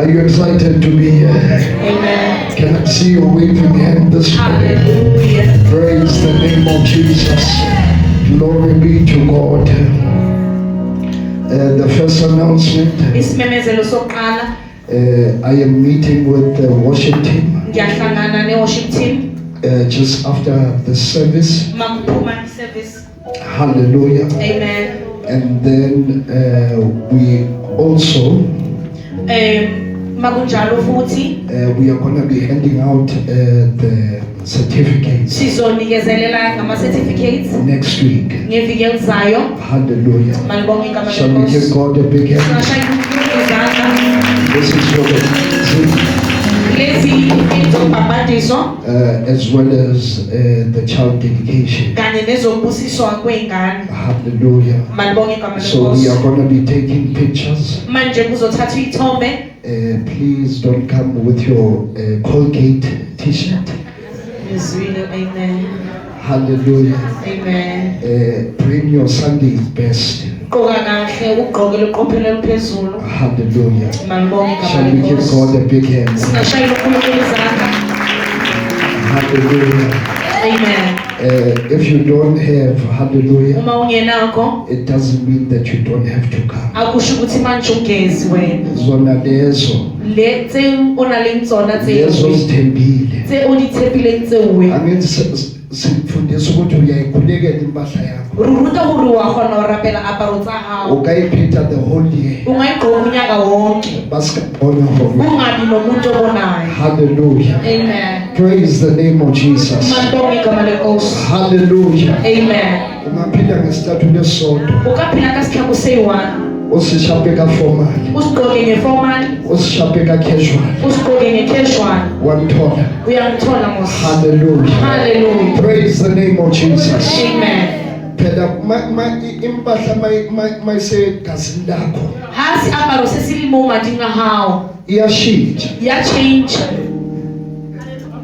Are you excited to be here? Amen. Can I see you waving hand this morning? Hallelujah. Praise the name of Jesus. Glory be to God. The first announcement, Isimemezelo sokuqala I am meeting with the worship team ngiyahlangana ne-worship team just after the service. makuphuma i-service. Hallelujah. Amen. And then we also Makunjalo futhi we are going to be handing out the certificates sizonikezelela ngama-certificates next week. ngeviki elizayo. Hallelujah. Malibonge igama Shall we give lenkosi. God a big hand? Singashaya izandla. This is for Lezi izobhabhadiso as well as the child dedication. kanye nezobusiswa kwey'ngane. Hallelujah. Malibonge igama So we lenkosi. are going to be taking pictures. Manje kuzothathwa iy'thombe. Please don't come with your Colgate t-shirt. Ngizwile. Amen. Hallelujah. Amen. Bring your Sunday's best. Gqoka kahle ugqoke luqophelo oluphezulu. Hallelujah. Malibonge igama Shall we give lenkosi. God a big hand? Singashayela uNkulunkulu izandla. Hallelujah. Amen. If you don't have hallelujah, Uma ungenakho it doesn't mean that you don't have to come. akusho ukuthi manje ungezi wena. Zona lezo Le tse ona le tsona tse lezo zithembile. tse o di tshepileng tseuwe. Angithi sifundisa ukuthi uyayikhulekela impahla yakho. Ruruta hore wa kgona ho rapela aparo tsa hao. Ukayiphetha the whole year. Ungayigqoka unyaka wonke. Basikabona hona. Ungabi nomuntu obonayo. Hallelujah. Amen. Praise the name of Jesus. Malibonge igama lenkosi. Hallelujah. Amen. Ungaphila ngesithathu lesonto. Ukaphila ka sihloko seyi-1. Usishape ka formal. Usigqoke nge-formal. Usishape ka casual. Usigqoke nge-casual. Wamthola. Uyangithola mos. Hallelujah. Hallelujah. Praise the name of Jesus. Amen. Phela impahla mayisegazini lakho Ha seaparo se se le mo mading a hao iyashintsha, ya change.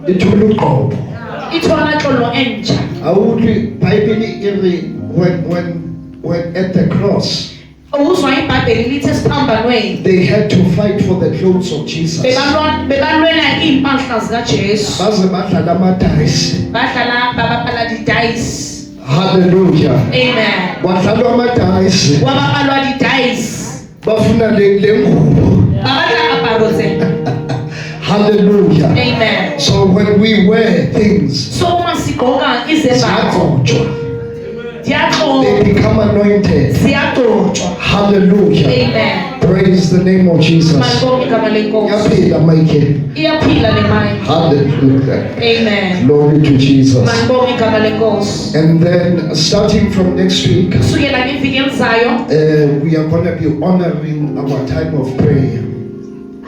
ithola uqobo. E thola tlolo e ntjha. Awuthi Bible iri when at the cross Uzwa iBhayibheli lithi siphambanweni they had to fight for the clothes of Jesus. bebalwela iy'mpahla zikaJesu. Baze badlala amadayisi. Badlala babapala di-dice. Hallelujah. Amen. Badlalwa amadayisi. Wabapalwa di-dice. Bafuna le ngubo. Babadla aparo tse. Hallelujah. Amen. So when we wear things, So uma sigqoka izembatho ziyagcotshwa. ziyagqokwa, They become anointed. ziyagcotshwa. Hallelujah. Amen. Praise the name of Jesus. Malibonge igama lenkosi. Yaphila Michael. Iyaphila le mine. Hallelujah. Amen. Glory to Jesus. Malibonge igama lenkosi. And then starting from next week, Kusukela ngeviki elizayo. we are going to be honoring our time of prayer.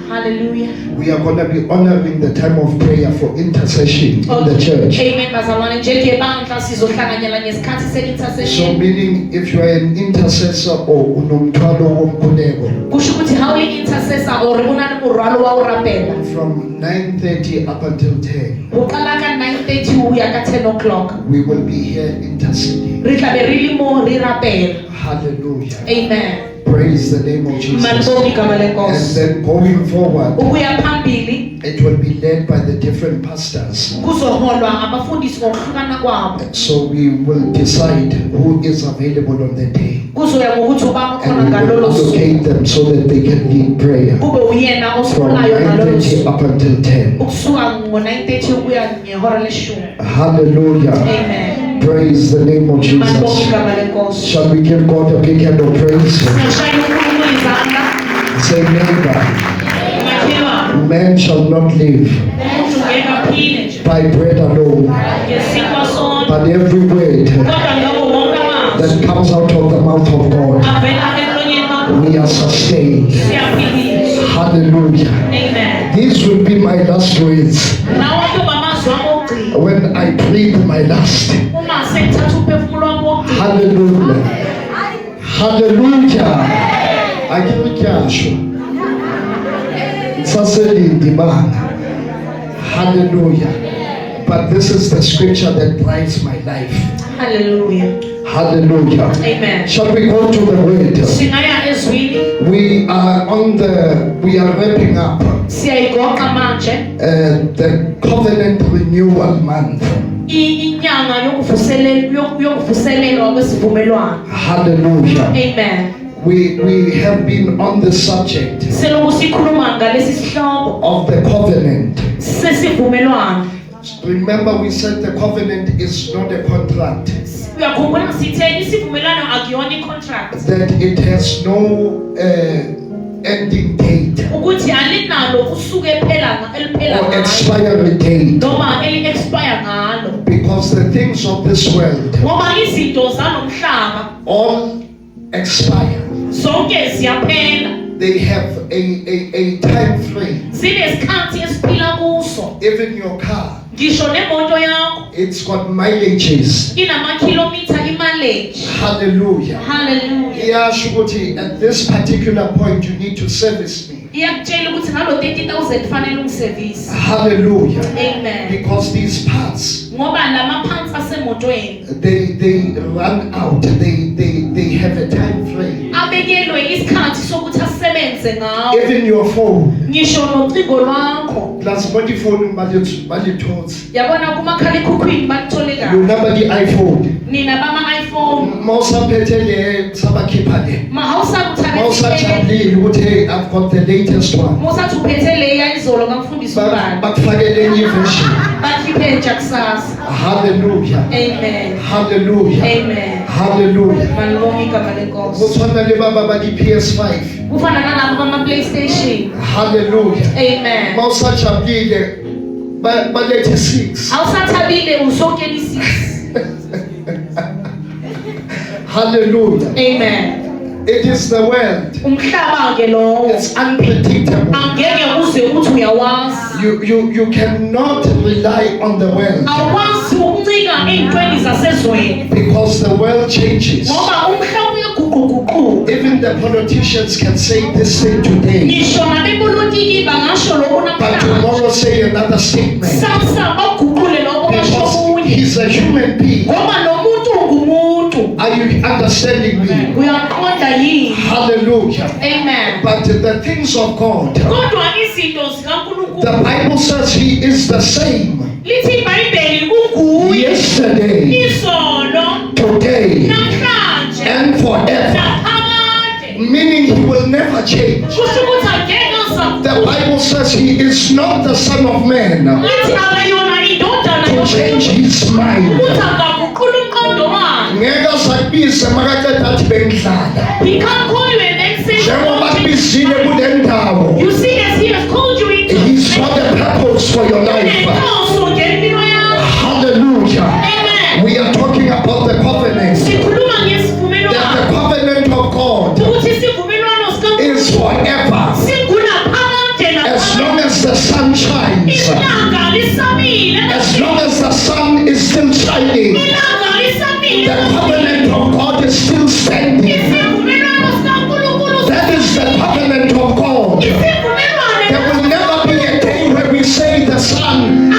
Hallelujah. We are going to be honoring the time of prayer for intercession in the church. Amen. Bazalwane njengebandla sizohlanganyela ngesikhathi So se-intercession. meaning if you are an intercessor or unomthwalo womkhuleko, Kusho ukuthi ha o le intercessor or una le morwalo wa o rapela. from 9:30 up until 10, Ho qala ka 9:30 ho ya ka 10 o'clock. we will be here interceding. Re tla be re le mo re rapela. Hallelujah. Amen. Praise the name of Jesus. Malibonge igama And lenkosi. then going forward, Ukuya phambili it will be led by the different pastors. kuzoholwa abafundisi ngokuhlukana kwabo. So we will decide who is available on the day. Kuzoya ngokuthi ubani ukhona And we will ngalolo suku. allocate them so that they can lead prayer Kube uyena from osolayo ngalolo 9:30 suku. up until 10. Ukusuka ngo-9:30 ukuya ngehora leshumi. Hallelujah. Amen. Praise the name of Malibonge Jesus. igama lenkosi. Shall we give God a big hand of praise? Singashayela uNkulunkulu izandla. Say, neighbor, Makhelwane, man shall not live umuntu ngeke aphile nje by bread alone, ngesinkwa sodwa, but every word kodwa ngako wonke amazwi that comes out of the mouth of God. avela emlonyeni wakho. We are sustained. Siyaphiliswa. Hallelujah. Amen. These will be my last words. Lawa kuba amazwi ami okugcina. When I breathe my last. Uma sengithatha uphefumulo wami wokugcina. Hallelujah. Hallelujah. Akiryasho. Saselindi bana. Hallelujah. But this is the scripture that drives my life. Hallelujah. Hallelujah. Amen. Shall we go to the word? Singaya ezwini. We are we are wrapping up siyayigoqa manje the covenant renewal month. inyanga yokuvuselelwa kwesivumelwano. Hallelujah. Amen. We have been on the subject Selokhu sikhuluma ngalesi sihloko of the covenant. sesivumelwano. Remember, we said the covenant is not a contract, Uyakhumbula sitheni isivumelwano akuyona i-contract. that it has no ending date Ukuthi alinalo usuku eliphela or ngalo expiry date, noma eli-expire ngalo. because the things of this world Ngoba izinto zalomhlaba all expire. zonke ziyaphela. They have a time frame. Zinesikhathi esiphila kuso. Even your car, Ngisho nemoto yakho it's got mileages. inamakhilomitha i-mileage. Hallelujah. Hallelujah. Iyasho ukuthi at this particular point you need to service me. Iyakutshela ukuthi ngalo 30,000 kufanele ungisevise. Hallelujah. Amen. Because these parts, Ngoba lamaphansi asemotweni they run out. They have a time frame. abekelwe isikhathi sokuthi asebenze ngawo. Even your phone. Ngisho nocingo lwakho. Plus phone balithotsi. Yabona kumakhalekhukhwini bakuthole You kahle. number the iPhone. Nina bama-iPhone. Mawusaphethe le sabakhipha le. Mawusathabele. Mawusajabulile ukuthi hey, I've got the latest one. Mawusathi uphethe leya izolo ngakufundisa ubani. Bakufakele enye version. Bakhiphe entsha kusasa. Hallelujah. Amen. Hallelujah. Amen. Hallelujah. Malibonga igama lenkosi. Kuthona le baba bali PS5. Kufana nalabo bama-PlayStation. Hallelujah. Amen. Mawusajabulile balethe 6. Awusathabile usokela isisi. Hallelujah. Amen. It is the world. Umhlaba ke lowo. It's unpredictable. Angeke uze uthi uyawazi. You cannot rely on the world Awukwazi ukuncika ey'ntweni zasezweni. because the world changes. Ngoba umhlaba uyaguquguquka. Even the politicians can say this thing today, Ngisho nabepolitiki bangasho lokho but namhlanje. tomorrow say another statement. Kusasa baguqule lokho basho Because okunye. he's a human being. Ngoba nomuntu ungumuntu. Are you understanding me? Uyaqonda yini? Hallelujah. Amen. But the things of God, Kodwa izinto zikaNkulunkulu. the Bible says he is the same Lithi iBhayibheli unguye. yesterday, Izolo, today, namhlanje, and forever. naphakade. Meaning he will never change. Kusho ukuthi angeke asaguquka. The Bible says he is not the son of man Lithi akayona indodana to change yomuntu his mind. ukuthi angaguqula umqondo wakhe. Ngeke asabize makaqeda athi bengidlala. He can't call you and then say, Njengoba kubizile kule ndawo, you see, as he has called you into he's got a purpose for your life. unenhloso ngempilo yakho. Hallelujah. Amen. We are talking about the covenant. Sikhuluma That ngesivumelwano. the covenant of God Ukuthi isivumelwano sikaNkulunkulu is forever. sikunaphakade As long as the sun shines, ilanga lisamile. as long as the sun is still shining, Ilanga lisamile. the covenant of God is still standing. Isivumelwano sikaNkulunkulu. That is the covenant of God. Isivumelwano. There will never be a day where we say the sun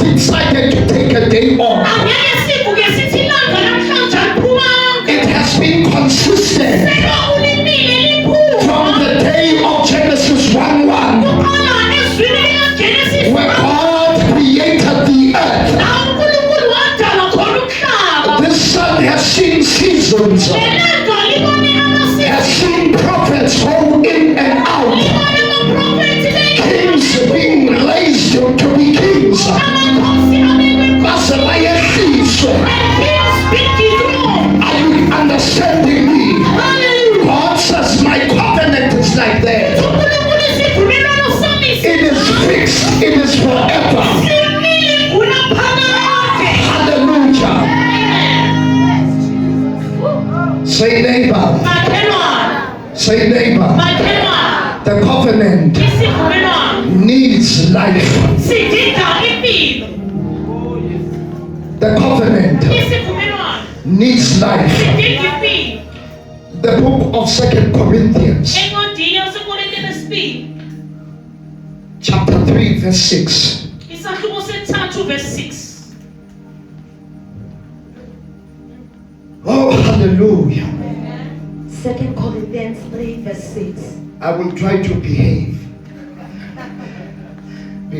decided to take a day off. Angeke sivuke sithi ilanga namhlanje aliphumanga. It has been consistent Selokhu limile liphuma. from the day of Genesis 1:1, Kuqala ezwini likaGenesis where God created the earth. la uNkulunkulu wadala khona umhlaba. This sun has seen seasons, Lelanga libone amasiko. has seen prophets go in and out, Libone amaprofethi kings being raised to be kings. amakhosi abekwe Base bayehliswe. and kings speaking through. Are you understanding me? Hallelujah. God says my covenant is like that. uNkulunkulu isivumelwano sami It is fixed. It is forever. simile kunaphakade. Hallelujah. Say neighbor. Makhelwane. Say neighbor. Makhelwane. The covenant Isivumelwano needs life. sidinga impilo. The covenant Isivumelwano needs life. sidinga impilo. The book of 2 Corinthians, Encwadini yaseKorinte lesibili, chapter 3, verse 6. isahluko sethathu verse 6. Oh, hallelujah. 2 Corinthians 3 verse 6. I will try to behave.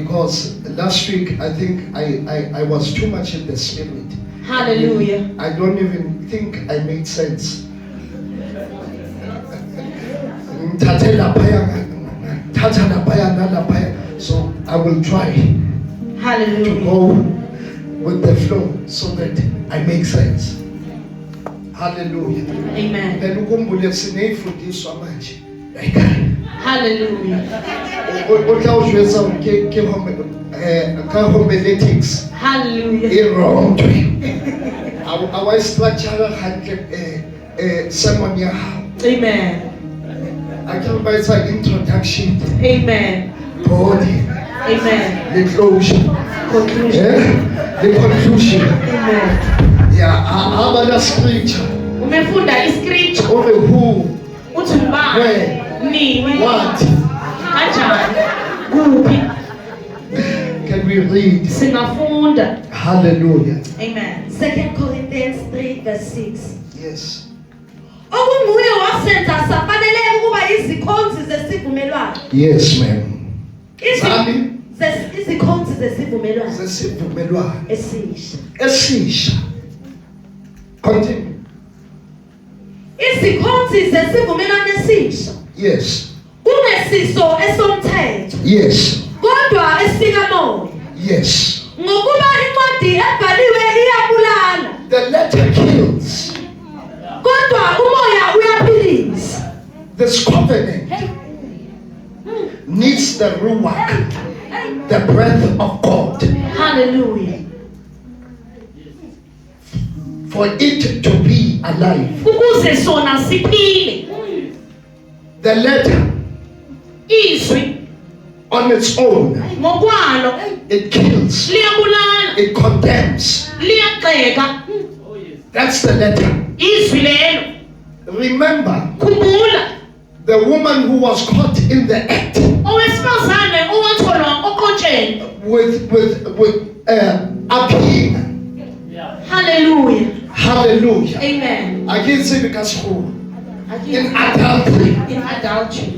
because last week I think I was too much in the spirit. Hallelujah. I don't even think I made sense. So I will try to Hallelujah. go with the flow so that I make sense. Hallelujah. Amen. Then ukhumbule sineyifundiswa manje. Ekhaya. Hallelujah. Uhlawujweza homiletics Hallelujah. i-wrong way. Awayistructure handle sermon yahawo. Amen. Akhe bayitha introduction, Amen. body, Amen. the closure, Conclusion. the conclusion. Amen. Yeah, abala scripture. Umefunda iscripture Only who, uthi ubani where, nini what kanjani kuphi can we read? singafunda. Hallelujah. Amen. 2 Corinthians 3 verse 6. Yes. Okunguye wasenza safanele ukuba izikhonzi zesivumelwano. Yes, ma'am. Zami Izikhonzi zesivumelwano sesivumelwano esisha. esisha. Continue. Izikhonzi zesivumelwano esisha. Yes. Kunesiso esomthetho. Yes. Kodwa esikamoya. Yes. Ngokuba incwadi ebhaliwe iyabulala. The letter kills. Kodwa umoya uyaphilisa. This covenant needs the ruach, the breath of God, Hallelujah. for it to be alive. Ukuze sona siphile. The letter Izwi on its own, ngokwalo it kills, liyabulala, it condemns. liyagxeka. That's the letter. Izwi lelo Remember, khumbula the woman who was caught in the act owesifazane owatholwa oqotsheni. with appeal. Hallelujah. Hallelujah. Amen. I can't say because who? In adultery. In adultery.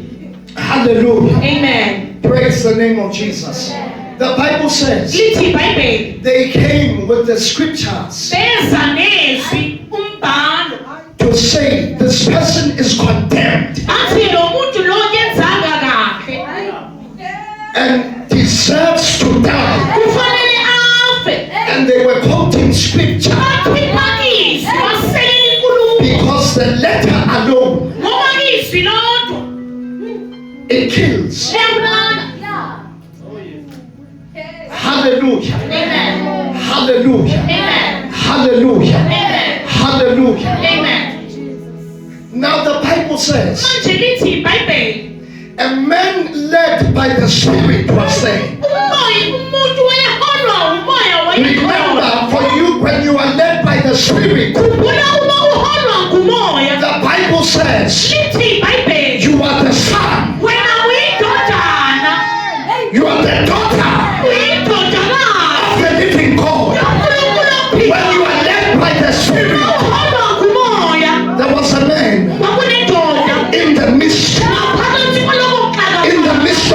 Hallelujah. Amen. Praise the name of Jesus. The Bible says Lithi iBhayibheli they came with the scriptures beza nezwi umbhalo to say this person is condemned athi lo muntu lo yenzanga kahle and deserves to die. kufanele afe. And they were quoting scripture Bakhipha izwi basekela inkulumo because the letter alone, ngoba izwi lodwa it kills. liyabulala. Hallelujah. Amen. Hallelujah. Amen. Hallelujah. Amen. Hallelujah. Amen. Now the Bible says Manje lithi iBhayibheli a man led by the Spirit was saying, umuntu wayeholwa umoya wayeholwa. remember, for you, when you are led by the Spirit, Khumbula uma uholwa ngumoya. the Bible says Lithi iBhayibheli you are the son, wena uyindodana, you are the daughter uyindodana of the living God. kaNkulunkulu When ophilayo. you are led by the Spirit, Uholwa ngumoya. there was a man Kwakunendoda in the midst ngaphakathi kwalobo buxhaka,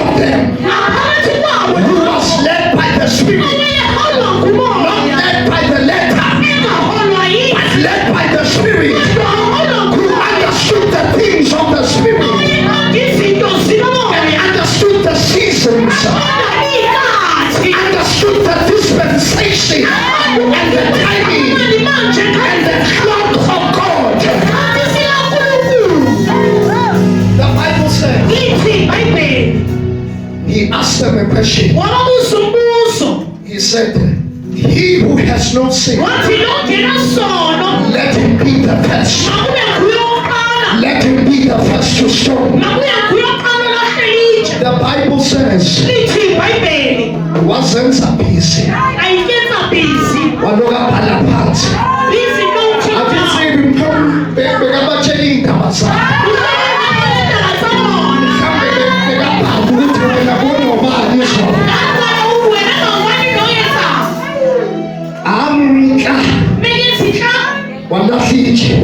of them ngaphakathi kwabo who was led by the Spirit, owayeholwa not ngumoya, led by the letter, engaholwa but yizwi, led by the Spirit, kodwa uholwa who ngumoya. understood the things of the Spirit Owayeqonda izinto and zikamoya, understood the seasons, qonda iy'khathi, understood the dispensation and the timing and the clock of God. isikhathi sikaNkulunkulu. The Bible says Lithi iBhayibheli he asked them a question. wababuza umbuzo He said, he who has no sin, wathi lo ngenasono let him be the first. makube nguye oqala, Let him be the first to stone. makube nguye oqala olahle litshe. The Bible says, Lithi iBhayibheli wazenza busy. ayikenza bhizi Waloka bhala phansi. izinto Athi sibi bekabatshela iy'ndaba zabo. Mhlawumbe bekabhali ukuthi wena bonobani izolo. Amka walahla itshe.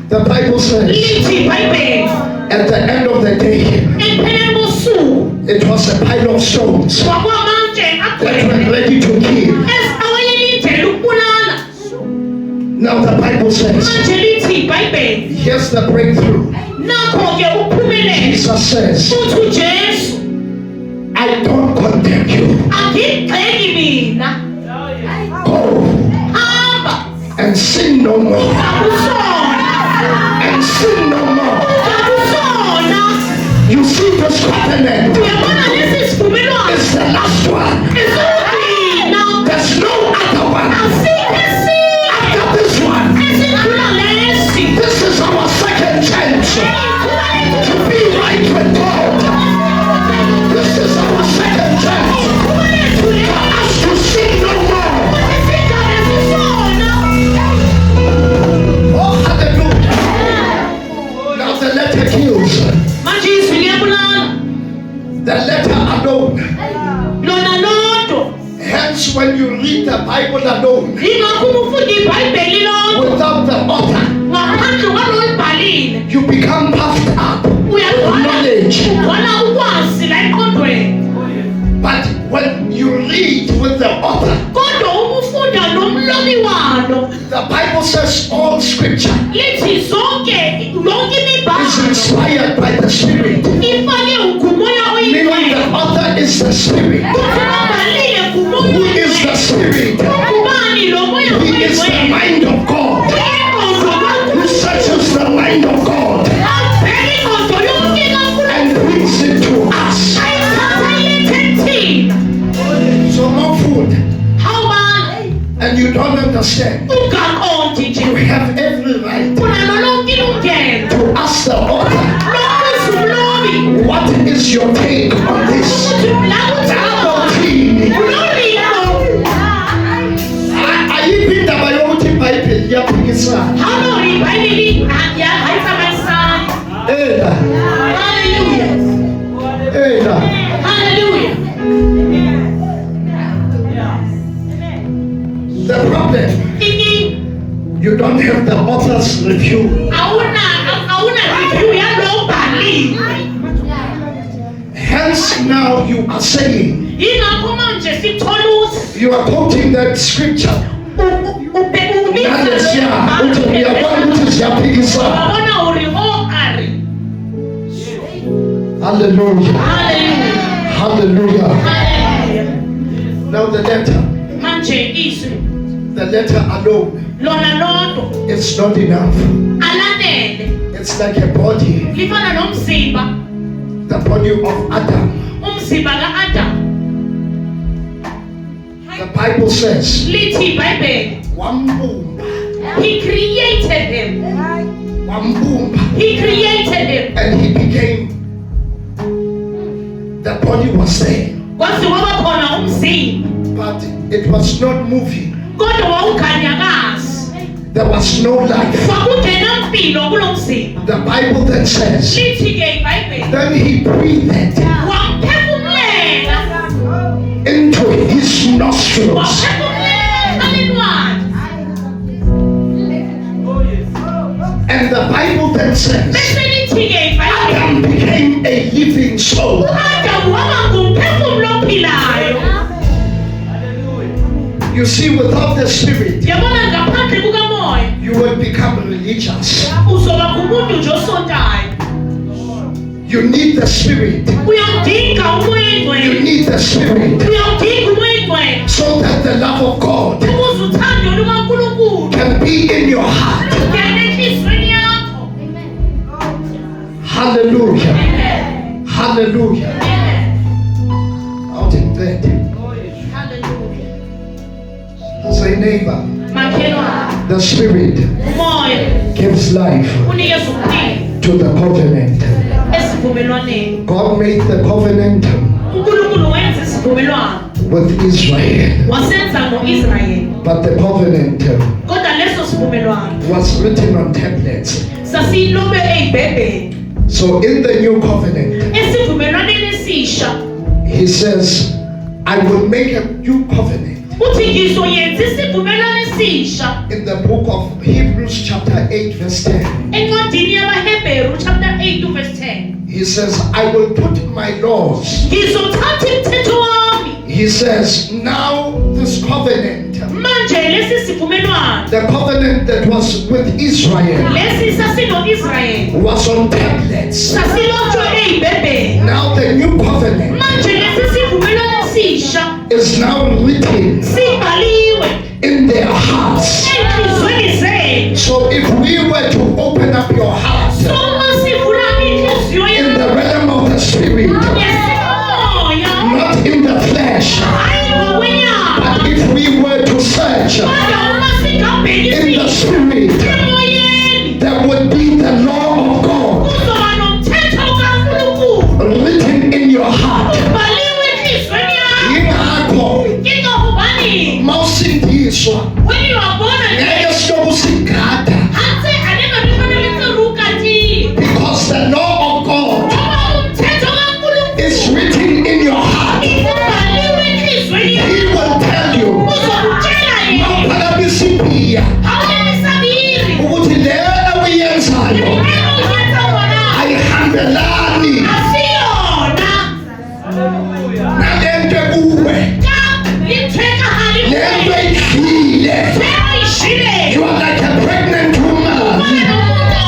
The Bible says, at the end of the day, ebusuku it was a pile of stones kwakwamanje that were agcwele ready to kill. awayelindele ukubulala. Now the Bible says, Manje lithi iBhayibheli here's the breakthrough. nakho ke uphumelele Jesus says, futhi uJesu I don't condemn you. akigxeki mina. Go Hamba and sin no more. akusona And sin no more. akusona. You see this covenant Uyabona lesi sivumelwano is the last one. esokugcina. There's no other one. Asikho esinye After this one, esidlula lesi. this is our second chance to be right with God. This is our second chance for us to sin no more. Oh, hallelujah. Now the letter kills. Manje izwi liyabulala. The letter alone. Lona lodwa. Hence, when you read the Bible alone, Yingakho uma ufunda iBhayibheli lodwa without the author, ngaphandle kwalo olibhalile you become puffed up with uyagcwala knowledge. ukwazi la engqondweni. But when you read with the author, Kodwa uma ufunda nomlobi walo the Bible says all scripture lithi yonke is imibhalo inspired by the Spirit. ifake ugumoya Meaning oyingcwele. the author is the Spirit. Futhi obhalile ngumoya Who is the oyingcwele. Spirit? Ngubani lo moya He is the oyingcwele? mind of God. Ingqondo Who searches the mind of God abheka ingqondo yonke kaNkulunkulu. and brings it to us. Ayithatha ilethe thina. So no food, Hawubani and you don't understand. ungaqondi nje. You have every right Unalo lonke ilungelo to ask the author, lokubuza umlobi what is your take on this? ukuthi la kuthaba Doctrine. uloriko. Ayikho indaba yokuthi iBhayibheli liyaphikisana. Halo iBhayibheli hayitsamayisana. Hallelujah. Hallelujah. The problem, Ingi you don't have the author's review. awuna review yalo bhalile. Hence now you are saying, Yingakho manje sithola ukuthi you are quoting that scripture. Nalesiya, uthi uyabona ukuthi ziyaphikisana. wabona uri o-ari. Hallelujah. Hallelujah. Hallelujah. Hallelujah. Now the letter Manje izwi alone, lona lodwa it's not enough. alanele. It's like a body, Lifana nomzimba, the body of Adam. umzimba ka-Adam. The Bible says, Lithi iBhayibheli, wambumba, he created him. wambumba, He created him. and he became, the body was there, Kwaze kwaba khona umzimba, but it was not moving. kodwa wawukhanyakazi. There was no life. Kwakungena mpilo kulo mzimba. The Bible then says, Lithi-ke iBhayibheli, then he breathed wamphefumulela, into his nostrils. wamphefumulela emalini And the Bible then says, bese lithi-ke iBhayibheli, Adam became a living soul. u-Adamu waba ngumphefumulo ophilayo. You see, without the Spirit, Yabona ngaphandle kukamoya you will become religious. uzoba ngumuntu nje osontayo. You need the Spirit. Uyawudinga umoya You oyingcwele. need the Spirit Uyawudinga umoya oyingcwele so that the love of God ukuze uthando lukaNkulunkulu can be in your heart. lungene enhliziyweni yakho. Hallelujah. Amen. Hallelujah. Amen. Out in bed. Hallelujah. Say, neighbor, Makhelwane, the Spirit umoya gives life unikeza ukuphila to the covenant. esivumelwaneni. God made the covenant uNkulunkulu wenza isivumelwano with Israel, wasenza ngo-Israyeli, but the covenant kodwa leso sivumelwano was written on tablets. sasilobe ey'bhebheni. So in the new covenant, Esivumelwaneni esisha he says, I will make a new covenant. uthi ngizoyenza isivumelwano esisha. In the book of Hebrews chapter 8 verse 10, Encwadini yabaHebheru chapter 8 verse 10 He says, I will put my laws. ngizothatha imithetho wami. He says, now this covenant, Manje lesi sivumelwano, the covenant that was with Israel, lesi sasino-Israyeli, was on tablets. sasilotshwe ey'bhebheni. Now the new covenant Manje lesi sivumelwano esisha is now written sibhaliwe in their hearts. ey'nhliziyweni zethu. So if we were to open up your heart Uma sivula inhliziyo in the yakho realm of the spirit, ngesimoya, not in the flesh, hhayi ngokwenyama, but if we were to search kodwa uma in the sigabhekisile spirit, emoyeni, there would be the law of God kuzoba nomthetho kaNkulunkulu written in your heart. ubhaliwe enhliziyweni yakho. Yingakho Ngingakubani, mawusindiswa when you are born again, ngeke siyokusigada, hatse anengabifanele ntsirukati, because the law of God ngoba umthetho kaNkulunkulu is written in your heart. ubhaliwe enhliziyweni yakho. He will tell you, Uzokutshela yena, mawuphakamisiphiya, awulemisabili, ukuthi le ekuyenzayo uyenza wona ayihambelani asiyona. nalento ekuwe, Litheka lento haliwe, eyidlile. seyishile. You are like a pregnant woman Umuntu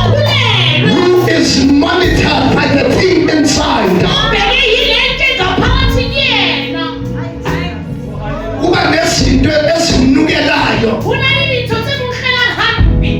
okhulelwe, who is monitored by the thing inside. obheke yilento engaphakathi kuyena. Kuba nezinto ezinukelayo Kunalilitho sekunhlela hambi,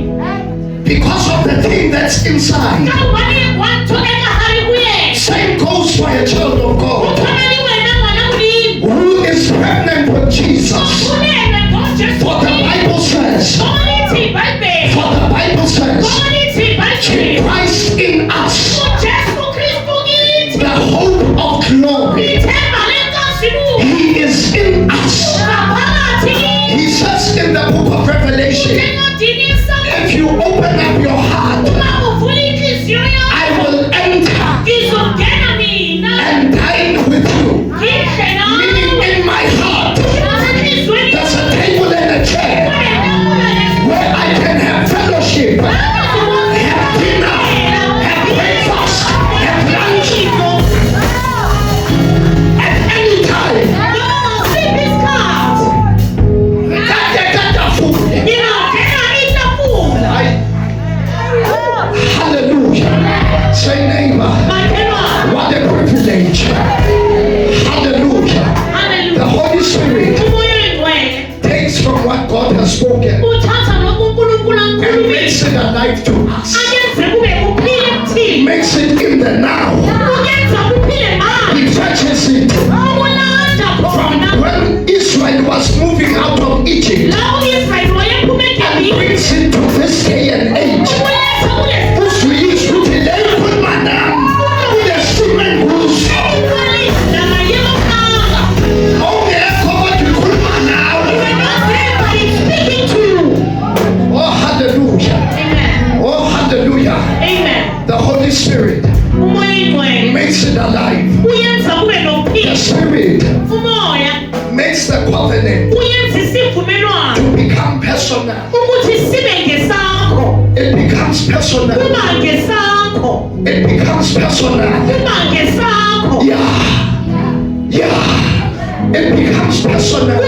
because of the thing that's inside. kawubani watholeka hali kuyena. Same goes for a child of God Uthonali wena ngwana ulimi, who is pregnant with Jesus. ukhulelwe ngoJesu For the Kristu. Bible says, Ngoba lithi iBhayibheli, for the Bible says, ngoba lithi iBhayibheli, Christ in us, uJesu Kristu kithi, the hope of glory. ithemba lenkazimulo He is in us. ngaphakathi kithi. He says in the book of Revelation, Encwadini yeSamuweli, if you open up your heart, uma uvula inhliziyo I yakho, will enter ngizongena mina, and dine with you. ngidle nawe. Meaning in my heart, Nasenhliziyweni there's a table and a chair where I can have fellowship, have dinner, have breakfast, have lunch at any time. Kade food. Hallelujah. Say neighbor, what a privilege. Hallelujah. The Holy Spirit takes from what God has spoken and makes it alive to us. Makes it in the now. He fetches it from when Israel was moving out of Egypt and brings it to this day and age. Usuyizwa ukuthi le ikhuluma nami kunesimo enguso. Ongekho kodwa ikhuluma nawe. Oh hallelujah. Oh hallelujah. The Holy Spirit makes it alive. The Spirit makes the covenant to become personal. It becomes personal. It becomes personal. Yeah. Yeah. It becomes personal.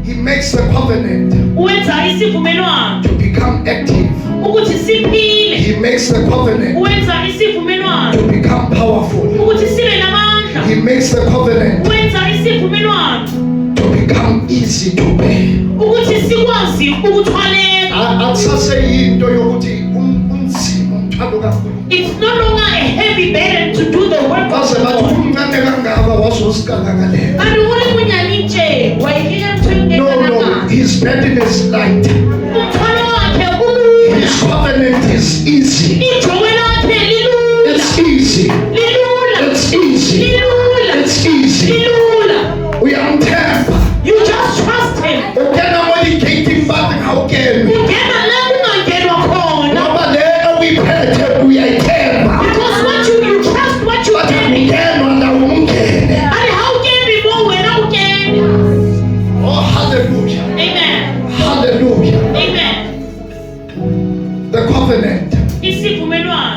He makes the covenant wenza isivumelwano to become active. ukuthi siphile, He makes the covenant wenza isivumelwano to become powerful. ukuthi sibe namandla, He makes the covenant wenza isivumelwano to become easy to bear. ukuthi sikwazi ukuthwaleka. Akusaseyinto yokuthi unzima umthwalo kakhulu. It's no longer a heavy burden to do the work of Baze bathi God. umncane kangaka wazosiganga ngale. Kanti uri munyani nje wayifika No, emthweni his burden is light. umthwalo wakhe His ulula, covenant is easy. ijowe lakhe lilula, It's easy. lilula, It's easy. lilula, It's easy. lilula. Uyamthemba. You just trust him. Ungena modicating bathi ngawukemi. Ungena la kungangenwa khona, Ngoba le uyiphethe uyayithemba. because what you trust what you Bathi carry. ungenwa la ungene. And how can we more when how can? Oh hallelujah. Amen. Hallelujah. Amen. The covenant Isivumelwano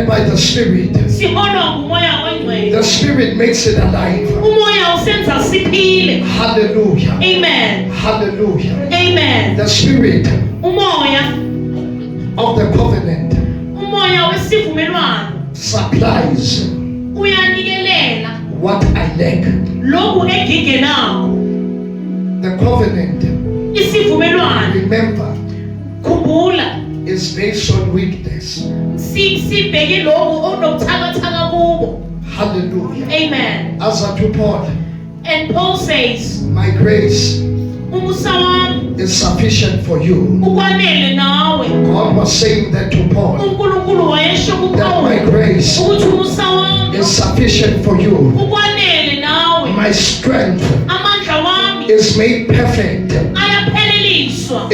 led by the Spirit. siholwa ngumoya ongcwele. The Spirit makes it alive. Umoya usenza siphile. Hallelujah. Amen. Hallelujah. Amen. The Spirit Umoya, of the covenant umoya wesivumelwano supplies uyanikelela what I lack. lokhu engingenakho. The covenant, Isivumelwano, remember, khumbula, is based on weakness. sibheke lokhu okunobuthakathaka kubo. Hallelujah. Amen. As unto Paul, And Paul says, my grace umusa wami is sufficient for you. ukwanele nawe. God was saying that to Paul, uNkulunkulu wayesho that my kuPaul grace ukuthi umusa wami is sufficient for you. ukwanele nawe. My strength Amandla wami is made perfect ayapheleliswa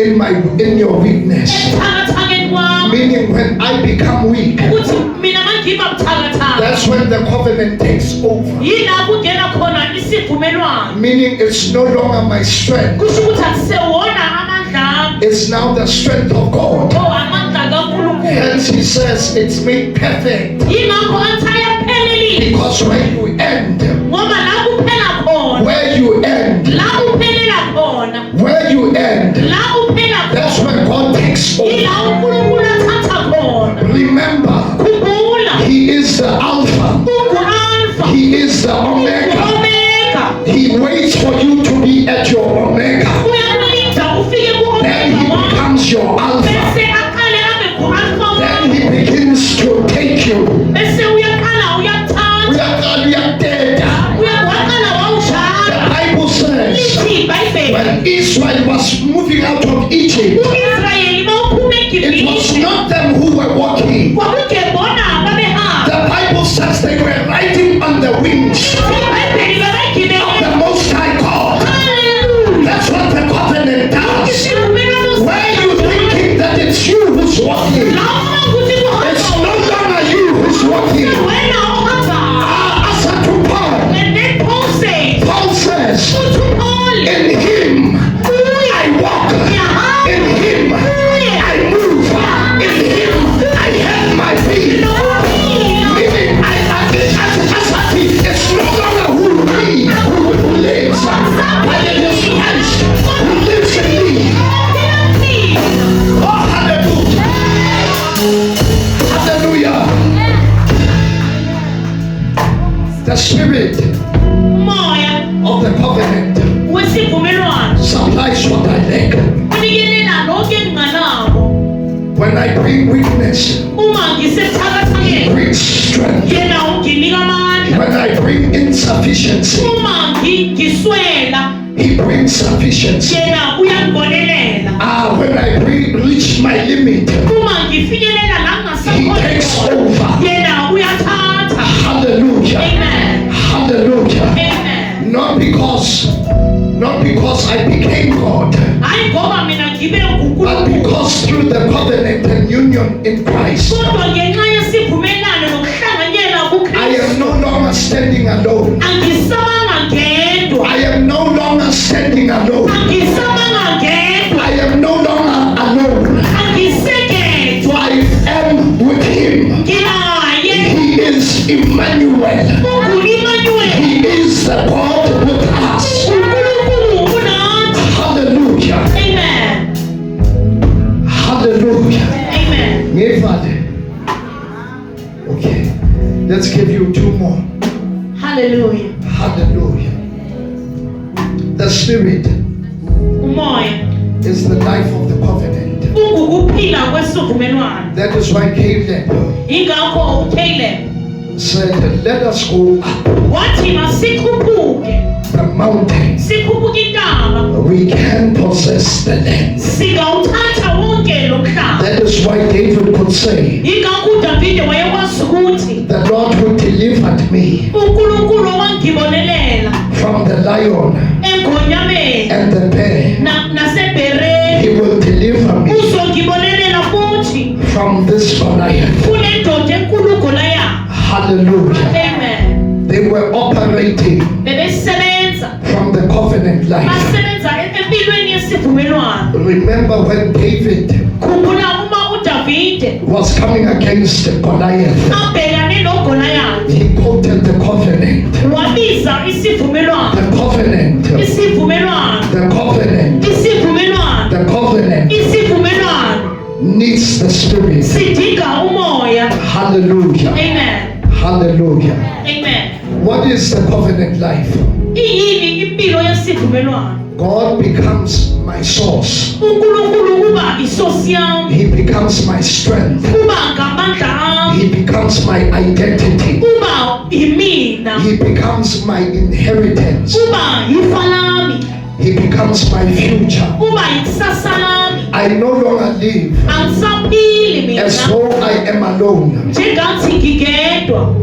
in your weakness. ebuthakathakeni kwami. Meaning when I become weak, Ukuthi mina mangiba buthakathaka, that's when the covenant takes over. yilapho kungena khona isivumelwano. Meaning it's no longer my strength, Kusho ukuthi akusewona amandla ami, it's now the strength of God. amandla kaNkulunkulu. Hence he says it's made perfect. Yingakho athi ayaphelelisa, Because when you end, ngoba la kuphela khona, where you end, la uphelela khona, where you end, la uphela that's khona, when God takes over. yila uNkulunkulu athatha khona. Remember, Khumbula, he is the Alpha, ungu-Alpha, he is the Omega. ungu-Omega. He waits for you to be at your Omega. Uyakulinda ufike Then he ku-Omega wakho, becomes your Alpha. bese aqale abe ngu-Alpha Then wakho, he begins to take you. bese uyaqala uyakuthatha, waqala wawujala. The Bible says Lithi iBhayibheli, when Israel was moving out of Egypt, u-Israyeli mawuphuma it was eGibhithe, not them who were walking. kwakungebona babehamba. The Bible says they were riding on the wings iBhayibheli of babegibele. the Most High God. Hallelujah. That's what the covenant does. Isivumelwano Where you thinking that it's you who's walking, lapho ukuthi it's kuhamba no longer you who's walking. wena ohambayo. As unto Paul, And then Paul says, Paul says, uthi Paul, in him I walk, in him I move, in him I have my being. Meaning, it's no longer who lives, but it is Christ who lives in me. Oh, hallelujah. Hallelujah. The spirit umoya of the covenant wesivumelwano supplies what I lack. unikelela lonke enginganako. When I bring weakness, Uma ngisebuthakathakeni, brings strength. yena unginika amandla. When I bring insufficiency, Uma ngiswela, he brings sufficiency. yena uyangibonelela. When I reach my limit, Uma ngifikelela la he takes ngingasakhona, over. yena uyathatha. Hallelujah. Amen. Hallelujah. Amen. Not because I became God, Hayi ngoba mina ngibe but nguNkulunkulu, because through the covenant and union in Christ, kodwa ngenxa yesivumelwano nokuhlanganyela I am kuKristu, no longer standing alone. angisabanga ngedwa, I am no longer standing alone. angisabanga ngedwa, I am no longer alone. angisekedwa, I am with him. nginaye. He is Emmanuel. UnguImmanuel, He is the God with us. uNkulunkulu unathi. Hallelujah. Amen. Hallelujah. Amen. Ngevale. Okay. Let's give you two more. Hallelujah. Hallelujah. The Spirit Umoya is the life of the covenant. ungukuphila kwesivumelwano. That is why Caleb Ingakho uCaleb said, let us go up wathi masikhuphuke, the mountain. sikhuphuke intaba, We can possess the land. singawuthatha wonke lo mhlaba. That is why David could say, Ingakho uDavide wayekwazi ukuthi the Lord who delivered me uNkulunkulu owangibonelela from the lion engonyameni and the bear, nasebhereni, he will deliver me uzongibonelela futhi from this Goliath. kule ndoda enkulu uGoliath. Hallelujah. Amen. They were operating Bebesebenza, from the covenant life. basebenza empilweni yesivumelwano. Remember when David Khumbula uma uDavide was coming against Goliath, abhekane noGoliath he quoted the covenant. wabiza isivumelwano The covenant. isivumelwano The covenant. isivumelwano The covenant isivumelwano needs the spirit. sidinga umoya. Hallelujah. Amen. Hallelujah. Amen. What is the covenant life? iyini impilo yesivumelwano? God becomes my source. uNkulunkulu kuba isosi yami, He becomes my strength. kuba ngamandla ami, He becomes my identity. kuba imina, He becomes my inheritance. kuba ifa lami, He becomes my future. kuba ikusasa lami. I no longer live Angisaphili as mina though I am alone. njengathi ngigedwa.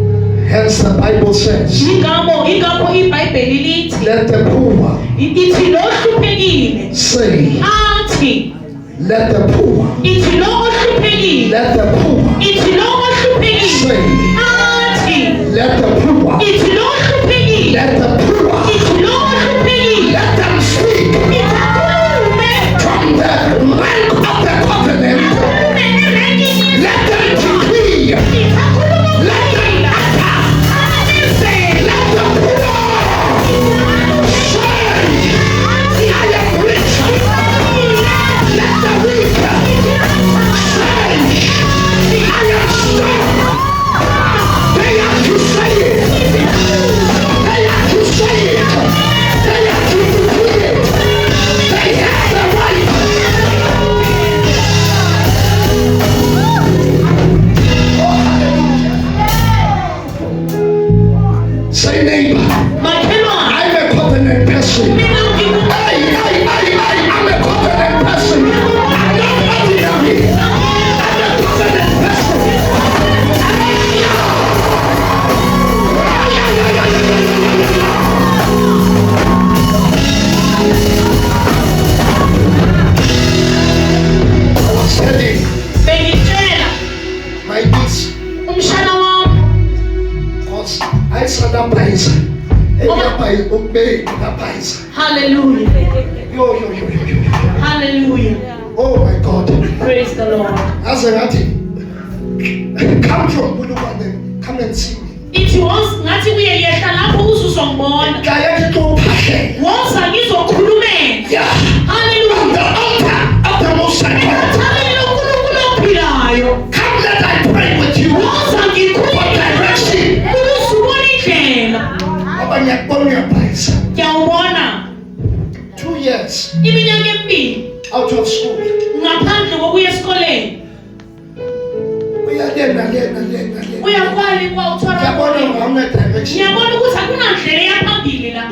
Hence the Bible says, ingakho iBhayibheli lithi let the poor ithi lo ohluphekile say, athi, let the poor, ithi lo ohluphekile, let the poor ithi lo ohluphekile say, athi, let the poor, ithi lo ohluphekile, let the poor, ithi lo ohluphekile, let them speak ikhulume from the rank of the covenant. Let them decree, let them utter, let the poor say, I am rich. Let the weak say, I am strong. They have to say it. They have to say it. They have to decree it. They have the right. Say neighbor, makhelwane. I'm a covenant person. Mina ngikuthi I'm a covenant person. I'm not ordinary. I'm a covenant person. I was telling bengitshela my niece, umshana wami because I saw that Pfizer. hallelujah, Yo. hallelujah, Oh my God. praise the Lord. As a come from Bulukwane, come and see me. Ithi ngathi uyeyehla lapho uzuzongibona, Kaya to pashe. woza ngizokhulumela. Yeah. Hallelujah. On the altar of the Most High God. Hallelujah, uNkulunkulu ophilayo. Come let I pray with you. Woza For ngikhulumele direction. ukuze ubone indlela. Baba ngiyakubona Pfizer. Ngiyawubona 2 years iminyaka emibili out of school. ngaphandle kokuya esikoleni. Uyalena. Uyakwali kwa uthwala Ngiyabona konke. ngawuna direction. Ngiyabona ukuthi akunandlela yaphambili la.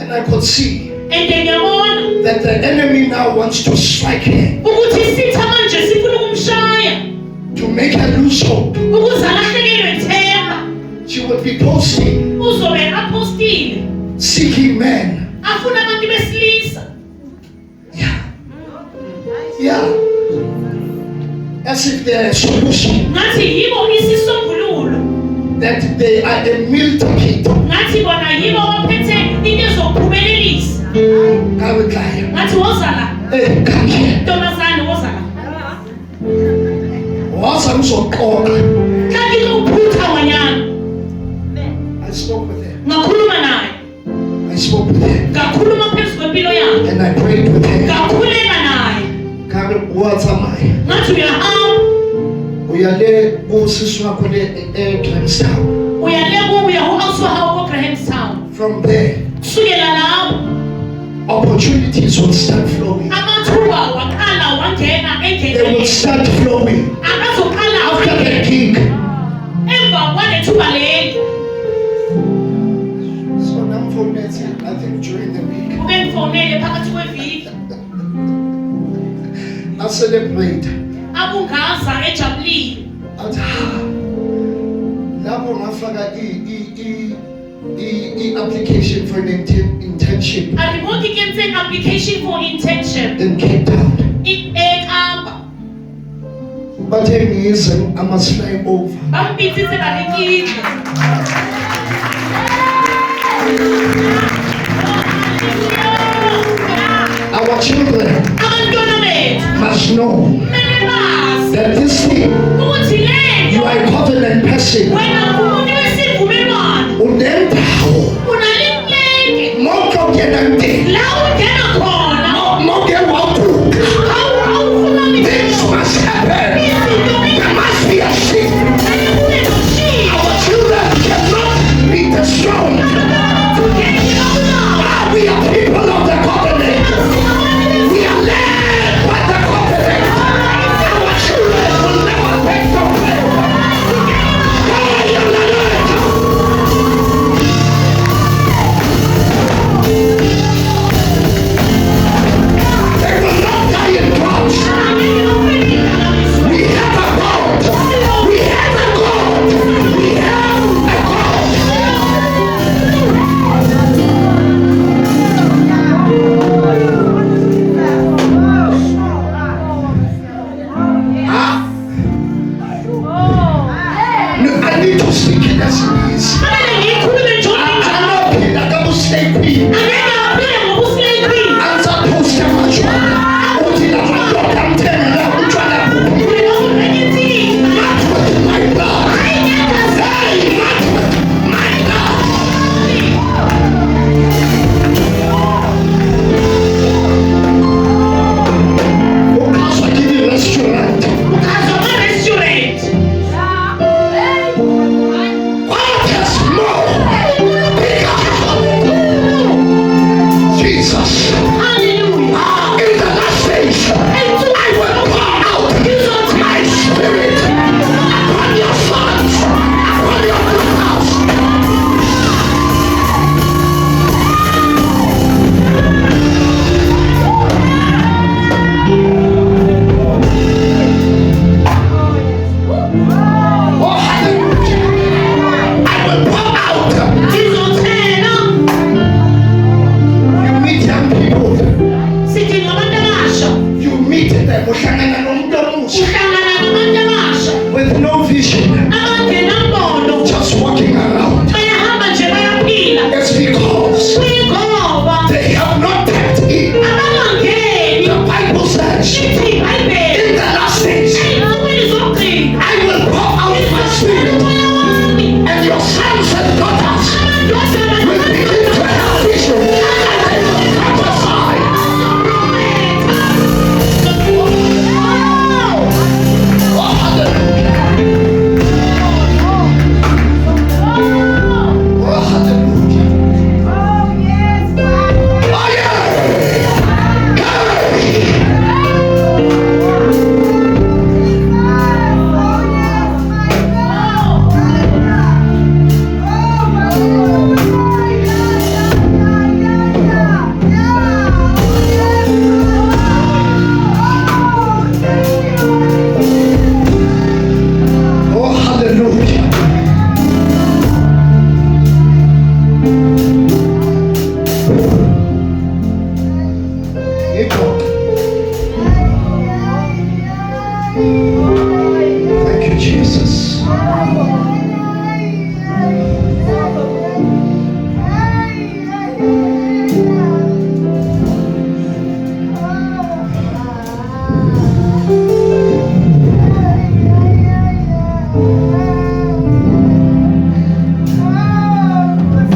And I could see And ngiyabona that the enemy now wants to strike her ukuthi isitha manje sifuna ukumshaya to make her lose hope. ukuze alahlekelwe ithemba. She would be posting, Uzobe apostile seeking men. afuna abantu besilisa. Yeah. As if they're a solution. Ngathi yibo isisombululo. That they are a meal ticket. Ngathi bona yibo abaphethe into ezokuphumelelisa. I would lie. Ngathi woza la. Hey, come here. Ntombazane woza la. What's I'm so cold? Kanti ukuphutha wanyana. I spoke with her. Ngakhuluma naye. I spoke with her. Ngakhuluma phezu kwempilo yakhe. And I prayed with her. Ngakhuleka naye. Come, what's am I? Ngathi uyahamba. Uyale usisi wakho le Grahamstown. Uyale kuya u-house wahawu ko-Grahamstown. From there, Kusukela lapho opportunities will start flowing. amathuba waqala wangena They will endleleni. start flowing Akazoqala after the afike gig. emva kwalethuba leli. So now for next, I think during the week, Ube ngifonele phakathi kweviki. I celebrate. Abungaza ejabulile. Athi lapho ngafaka i-application for an internship Alimuki kenze application for internship. in Cape Town. eKapa. Bathe ngize I must fly over. Bambitsitse balekile. Our children Abantwana bethu must know kumele that this thing, ukuthi you lento are a covenant person. wena umuntu wesivumelwano Unendawo unalimleke mokuyena la ungena khona moke waguga. awufuna This must happen. There must be a shift. Our children cannot be destroyed. We are people of the covenant. We are led by the covenant. Our children will never take the place. They will not die in drought. We have a God. We have a God. We have a God. Ah. No, I need to speak it as it is. I'm not being a double slave queen. I'm supposed to have a job. What did I do? I'm telling you, I'm trying to not with my blood. Hey, not with my blood. Because I give you restaurant. What has more? Jesus. In the last days, I will pour out my spirit upon your sons, upon your daughters. Oh, hallelujah. I will pour out. You meet young people. You meet them uhlangana nomuntu omusha with no vision, just walking around. It's because they have not tapped in. The Bible says, in the last days, I will pour out my spirit, and your sons and daughters will begin to have vision, and they will prophesy. Oh, hallelujah. Oh, hallelujah. Oh, yeah. Hey. Oh, hallelujah. April. Thank you, Jesus.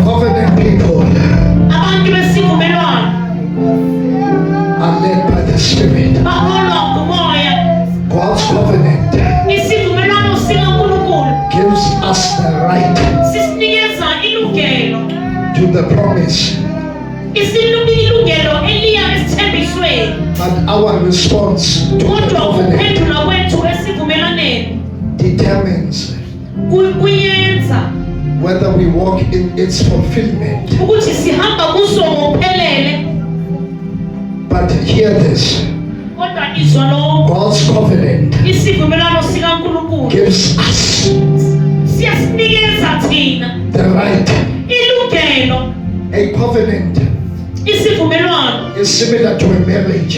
Covenant people are led by the Spirit. God's covenant gives us the right to the promise, but our response to the covenant determines whether we walk in its fulfillment. But hear this, God's covenant gives us the right. A covenant is similar to a marriage.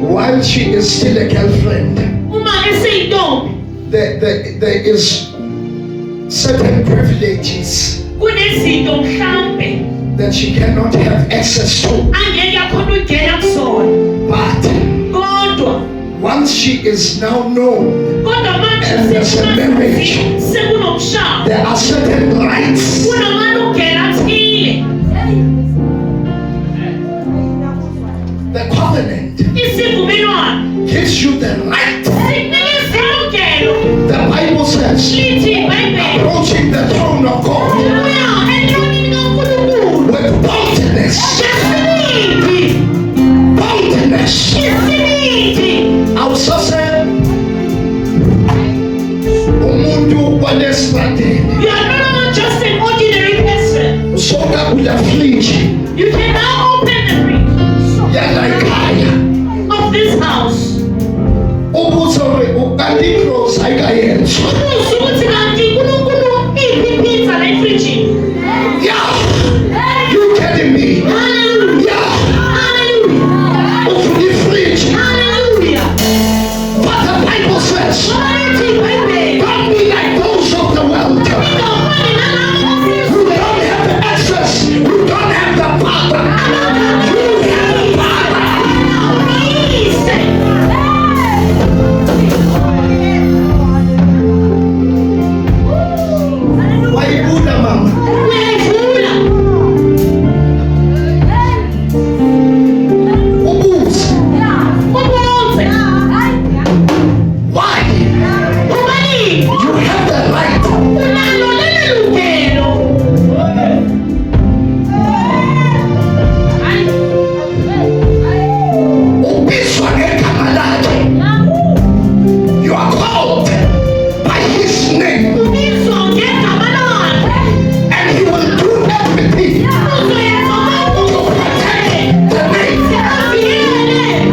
While she is still a girlfriend, there is certain privileges that she cannot have access to. But once she is now known Kodwa manje and there's a marriage, sekunomshado. there are certain rights. Kunamalungelo athile. The covenant Isivumelwano gives you the right. sikunikeza ilungelo. The Bible says, Lithi iBhayibheli. approaching the throne of God Haleluya. Entronini kaNkulunkulu. with boldness. Ngesibindi. Boldness. Ngesibindi. Awusase umuntu wanesibandeni. You are no longer just an ordinary person. Usoka kula fridge You can now open the fridge yala ekhaya. of this house. Ubuzo ukandikros ayikayenza. Ubuze ukuthi kanti uNkulunkulu iphi ipizza la efrijini. Yeah. You telling me? Hallelujah. Yeah. Hallelujah. Open the fridge. Hallelujah. But the Bible says, Lithi iBhayibheli. don't be like those of the world. Ingafani nalabo Who don't have the access. Who don't have the power. You have the power. Uyise. Wayibuda mama. Uyayivula. Ubuze. Ubuze. Why? Ubalini. You have the right. Unalo leli lungelo. Ubizwa ngegama lakhe. You are called by his name. Ubizwa ngegama lakhe. And he will do everything Uzoyenza to konke. protect the name. Avikele.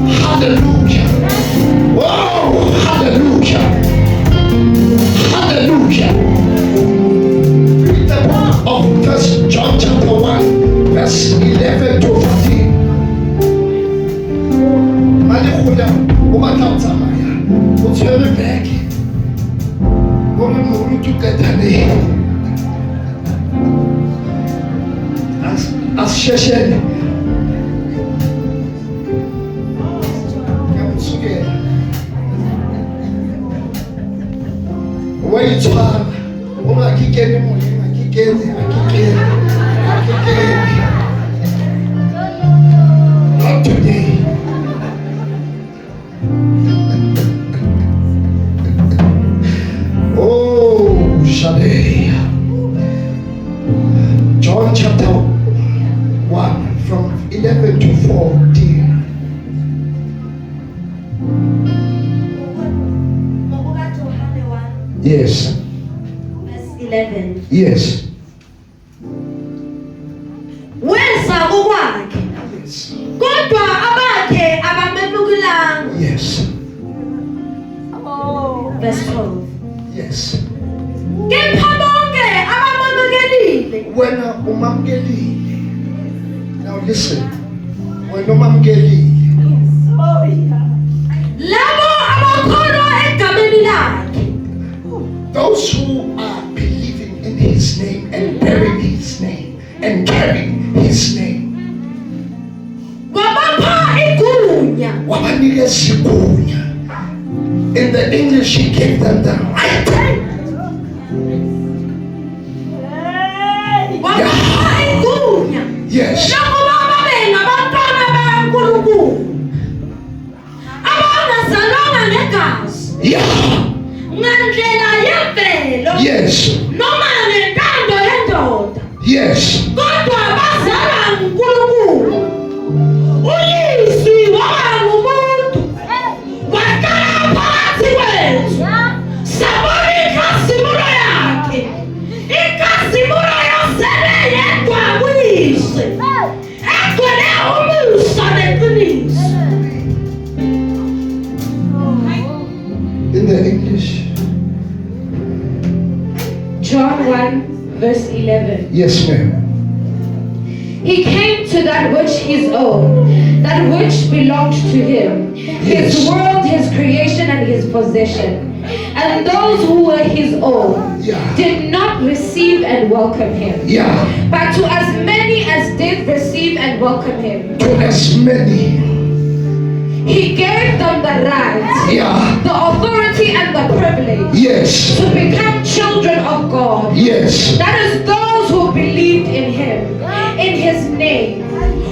Hallelujah. Oh, hallelujah. Hallelujah. Read the book of 1 John chapter 1, verse 11 to 14. Malekgola, o batla ho tsamaya, o tshwere beke. O re moruti o kataneng. A se sheshele. Ke a mo sukela. Wa itshwara. O re a ke kene moyeng, a ke kene. Not today. Oh, Shaddai. John chapter 1 from 11 to 14. NgokukaJohane 1 Yes, verse 11. yes, Weza kokwakhe yes, kodwa abakhe abamemukelanga. yes, Verse 12. yes. Kepha bonke abamemukelile Wena umamkelile. Now listen. Wena umamkelile. labo abakholwa egameni lakhe Those who are believing in his name and bearing his name and carrying his name. wabapha igunya. Wabanikeza igunya. In the English, he gave them the right. Wabapha igunya Yes. lokuba babe ngabantwana bakaNkulunkulu abangazalwanga ngegazi, Yeah. ngandlela yemvelo Yes. noma ngentando yendoda, Yes. kodwa bazalwa nguNkulunkulu. Uyise waba ngumuntu wahlala phakathi kwethu, sabona inkazimulo yakhe, inkazimulo yosele yedwa kuyise, egcwele umusa neqiniso. In the English. John 1 verse 11. Yes, ma'am. He came to that which his own, that which belonged to him, his Yes. world, his creation, and his possession. And those who were his own Yeah. did not receive and welcome him. Yeah. But to as many as did receive and welcome him, To as many. he gave them the right, Yeah. the authority and the privilege Yes. to become children of God. Yes. That is those who believed in him, in his name,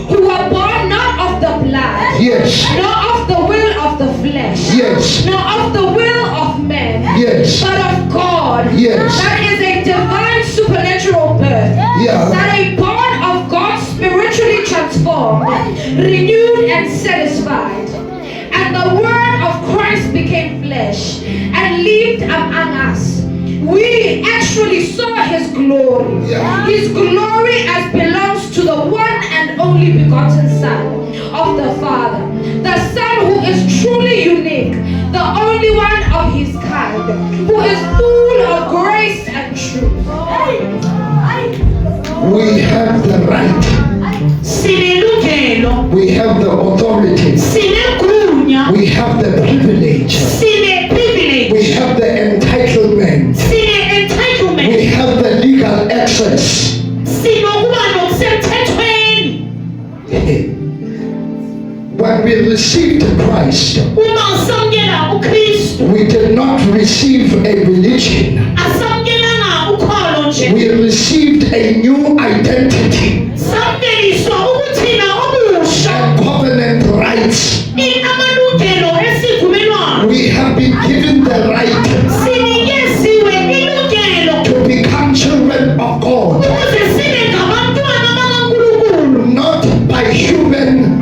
who were born not of the blood, Yes. nor of the will of the flesh, Yes. nor of the will of men, Yes. but of God. Yes. That is a divine supernatural birth. Yeah. That a born of God spiritually transformed, renewed and satisfied. And the word of Christ became flesh and lived among us. We actually saw his glory. Yeah. His glory as belongs to the one and only begotten Son of the Father. The Son who is truly unique, the only one of his kind, who is full of grace and truth. We have the right. Sinelungelo, We have the authority. sinegunya, We have the privilege. sine-privilege, We have the entitlement. sine-entitlement, We have the legal access. sinokuba nokusemthethweni. When we received Christ, Uma usamukela uKristu, we did not receive a religion. asamukelanga ukholo nje, We received a new identity samukeliswa ukuthina obusha, and covenant rights. amalungelo esivumelwano. We have been given the right Sinikeziwe ilungelo to become children of God, ukuze sibe ngabantwana bakaNkulunkulu, not by human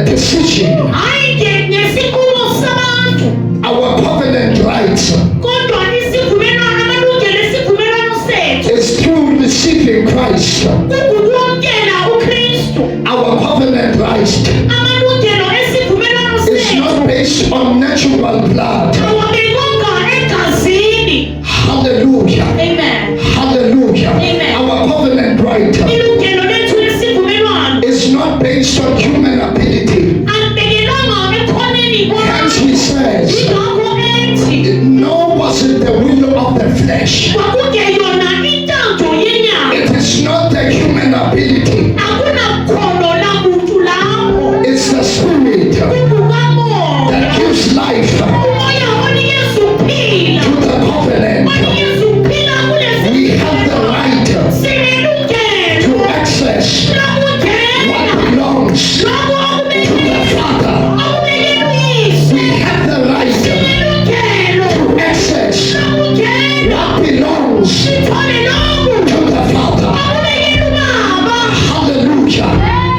decision. hayi ngesinqumo sabantu, Our covenant rights kodwa isivumelwano, amalungelo esivumelwano sethu is through receiving Christ. kungukwamkela uKristu. Our covenant rights Amalungelo esivumelwano is sethu not based on natural blood. awabekanga egazini. Hallelujah. Amen. Hallelujah. Amen. Our covenant right Ilungelo lethu lesivumelwano is not based on human ability. alibekelwanga ekhoneni Hence kwakho. he says, Yingakho ethi nor was it the will of the flesh. kwakungeyona intando yenyama, It is not the human ability. akunakhono lamuntu lapho, It's the spirit kungukamoya, that gives life to umoya onikeza ukuphila, the covenant. onikeza ukuphila kulesi We have the right sinelungelo to access lokungena what belongs lokho to the Father. okubekela uyise, We have the right sinelungelo to access lokungena what belongs sithole lokhu to the Father. okubekela ubaba. Hallelujah.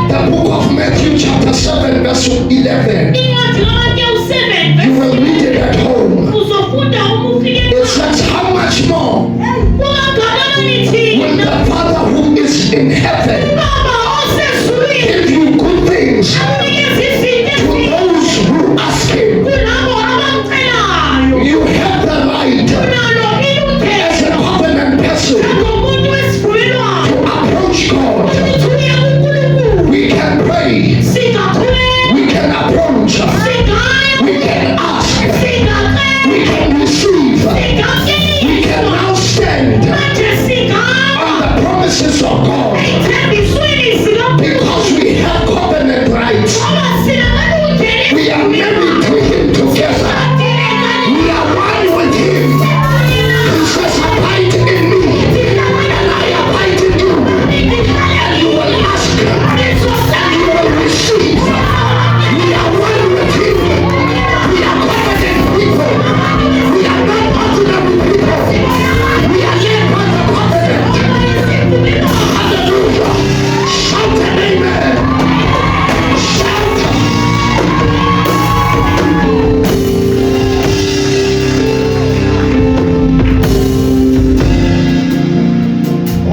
The book of Matthew chapter 7 verse 11. Incwadi kaMateyu 7 You will read it at home. uzofunda uma ufike It says, how much more kungakanani will thina the Father who is in heaven baba osezulwini give you good things akunikeza izinto to those who ask him? kulabo abamcelayo. You have the right Unalo as ilungelo a covenant person njengomuntu wesivumelwano to approach God. ukuthi uye kuNkulunkulu. We can pray. Singakhuleka, We can approach. singaya, We can ask. singacela, We can receive. We can singakeliswa, now stand manje singaba on the promises of God ethembisweni sikaNkulunkulu. because we have covenant rights. Ngoba sinamalungelo We are married to him together. We are one with him. He says, abide in me, and I abide in you. And you will ask, and you will receive. We are one with him. We are covenant people. We are not ordinary people. We are led by the covenant. Hallelujah. Shout an amen. Shout.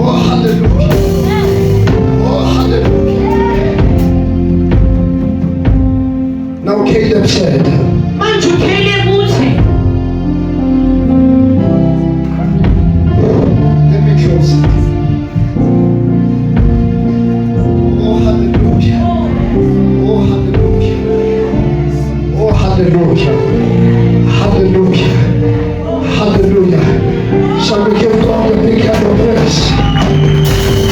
Oh, hallelujah. Oh, hallelujah. Now Caleb said,